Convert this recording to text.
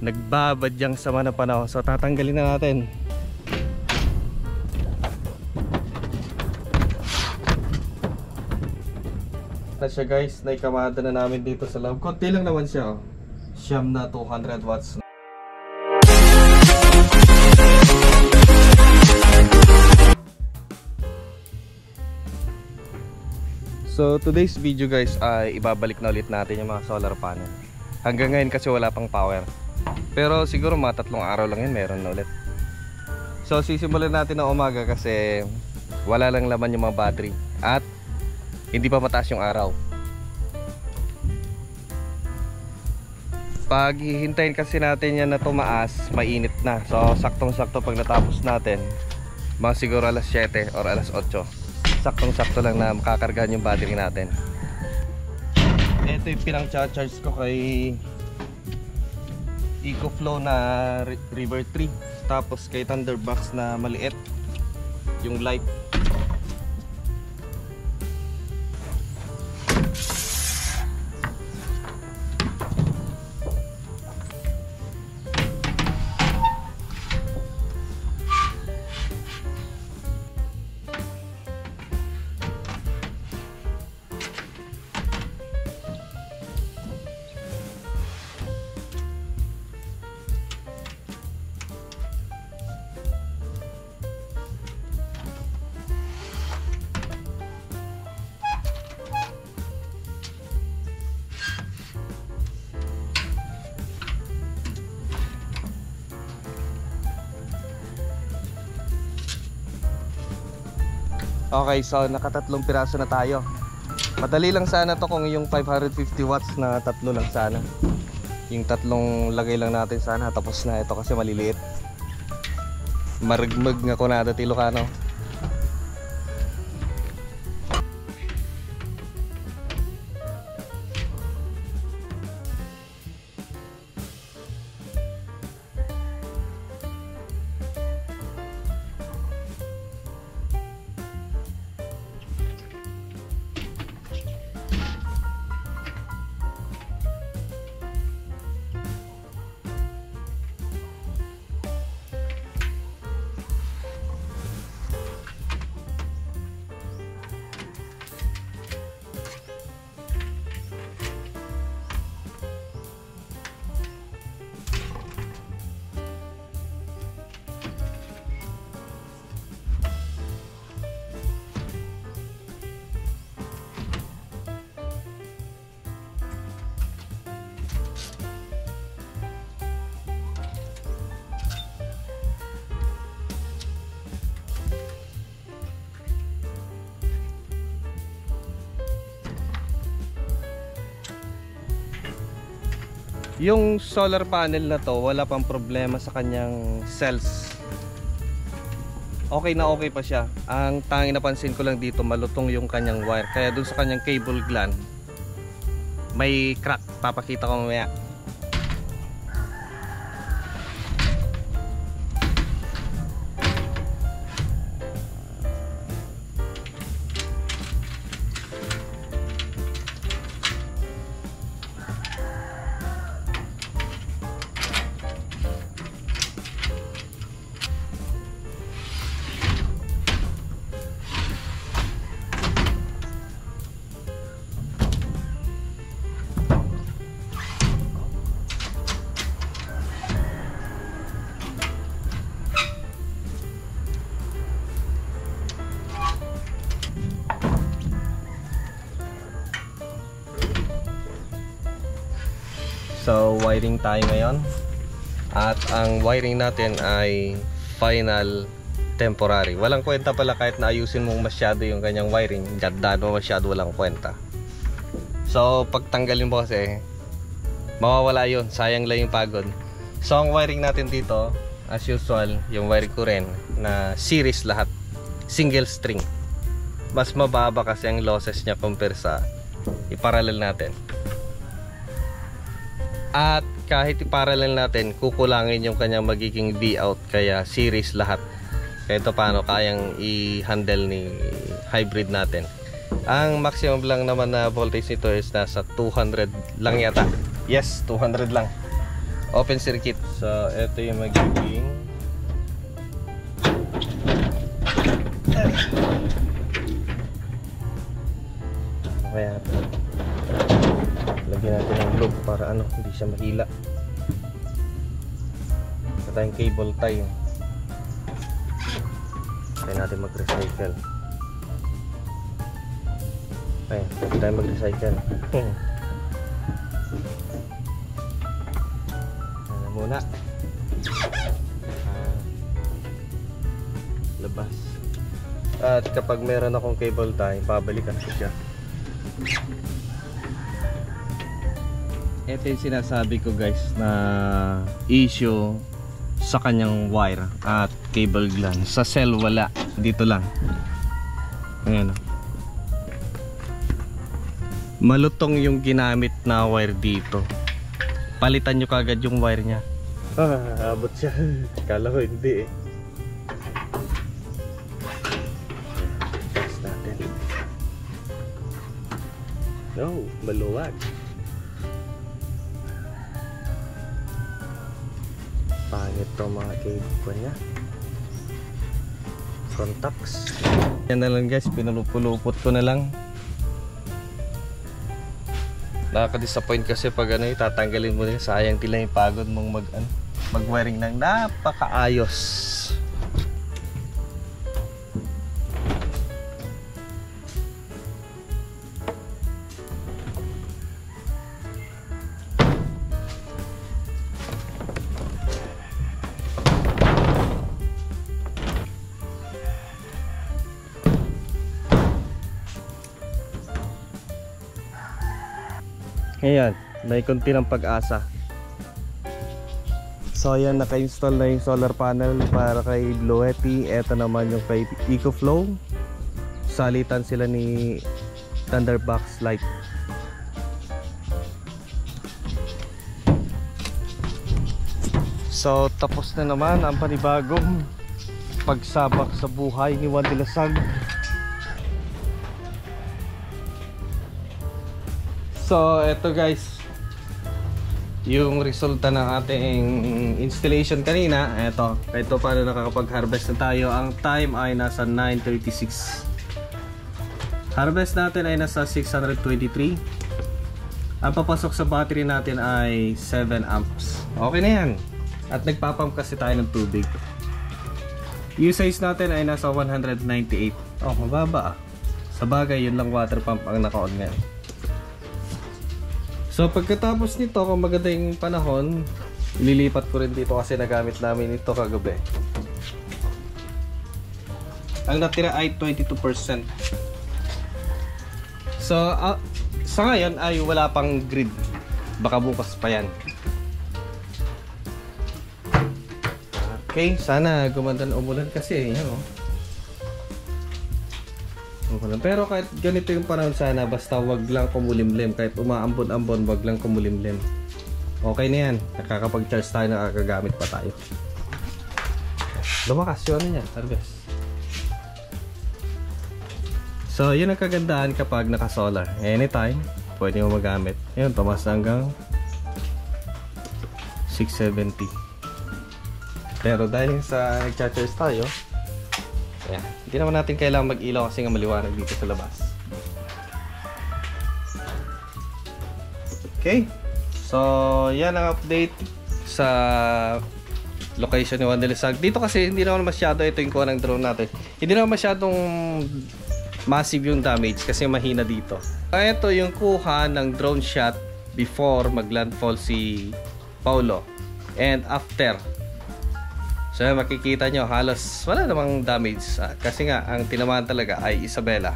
nagbabadyang sama ng panahon. So tatanggalin na natin. Na siya guys, naikamada na namin dito sa loob. Konti lang naman siya, oh. Siyam na 200 watts. So today's video guys ay ibabalik na ulit natin yung mga solar panel. Hanggang ngayon kasi wala pang power. Pero siguro mga 3 araw lang yun meron na ulit. So sisimulan natin na umaga kasi wala lang laman yung mga battery at hindi pa mataas yung araw. Pag hihintayin kasi natin yan na tumaas, mainit na. So saktong-sakto pag natapos natin, mga siguro alas 7 or alas 8, saktong-sakto lang na makakargahan yung battery natin. Ito yung pinang-charge ko kay EcoFlow na River 3. Tapos kay Thunderbox na maliit, yung light. Okay, so nakatatlong piraso na tayo. Madali lang sana to kung yung 550 watts na tatlo lang sana. Yung tatlong lagay lang natin sana. Tapos na ito kasi maliliit. Maragmag nga ko na dati Ilocano. Yung solar panel na to, wala pang problema sa kanyang cells. Okay na okay pa siya. Ang tanging napansin ko lang dito, malutong yung kanyang wire. Kaya dun sa kanyang cable gland, may crack. Papakita ko mamaya. So wiring tayo ngayon. At ang wiring natin ay final temporary. Walang kwenta pala kahit na ayusin mong masyado yung kanyang wiring. Gandaan mo masyado, walang kwenta. So pagtanggalin mo kasi mawawala yun, sayang lang yung pagod. So ang wiring natin dito, as usual, yung wiring ko rin na series lahat, single string. Mas mababa kasi ang losses nya compare sa iparallel natin. At kahit iparallel natin, kukulangin yung kanyang magiging V out, kaya series lahat. Kaya ito paano kayang i-handle ni hybrid natin. Ang maximum lang naman na voltage nito is nasa 200 lang yata. Yes, 200 lang. open circuit. So ito yung magiging ano kaya ito? Lagyan natin ng globe para ano, hindi siya mahila. Ito tayong cable tie. Kaya natin mag-recycle. Ayan, pwede tayo mag-recycle. Ano muna? Labas. At kapag meron akong cable tie, pabalikan ko siya. Ito yung sinasabi ko guys na issue sa kanyang wire at cable gland. Sa cell wala, dito lang. Ayan. Malutong yung ginamit na wire dito. Palitan nyo kagad yung wire nya. Abot siya. Kala ko hindi eh. Test natin. No, maluwag. Pangit to mga cable nya. Contacts. Yan na lang guys, pinulupot ko na lang. Nakaka-disappoint kasi pag ano, tatanggalin mo nila, sayang tila yung pagod mong mag-wiring ng napakaayos. Ayan, may konti ng pag-asa. So ayan, naka-install na yung solar panel para kay Bluetti. Ito naman yung kay EcoFlow. Salitan sila ni Thunderbox Light. So tapos na naman ang panibagong pagsabak sa buhay ni Juan de la Salle. So eto guys, yung resulta ng ating installation kanina. Eto paano nakakapag-harvest na tayo. Ang time ay nasa 9:36. Harvest natin ay nasa 623. Ang papasok sa battery natin ay 7 amps. Okay na yan. At nagpapump kasi tayo ng tubig. Usage natin ay nasa 198. Oh, mababa ah. Sa bagay, yun lang water pump ang naka-on ngayon. So pagkatapos nito, kung maganda yung panahon, lilipat ko rin dito kasi nagamit namin ito kagabi. Ang natira ay 22%. So sa ngayon ay wala pang grid. Baka bukas pa yan. Okay, sana gumanda ng umulan kasi yan oh. Pero kahit ganito yung panahon, sana basta wag lang kumulimlim. Kahit umaambon-ambon, wag lang kumulimlim. Okay na yan. Nakakapag-charge tayo, nakakagamit pa tayo. Lumakas yung ano yan, harvest. So yun ang kagandahan kapag naka-solar. Anytime pwede mo magamit. Yun, tumas hanggang 670. Pero dahil sa nag-charge tayo, ayan, hindi naman natin kailangan mag-ilaw kasi nga maliwanag dito sa labas. Okay, so yan ang update sa location ni Juan de la Salle. Dito kasi hindi naman masyado, ito yung kuha ng drone natin, hindi naman masyadong massive yung damage kasi mahina dito. Ito yung kuha ng drone shot before mag-landfall si Paulo and after. So makikita nyo halos wala namang damage kasi nga ang tinamaan talaga ay Isabela.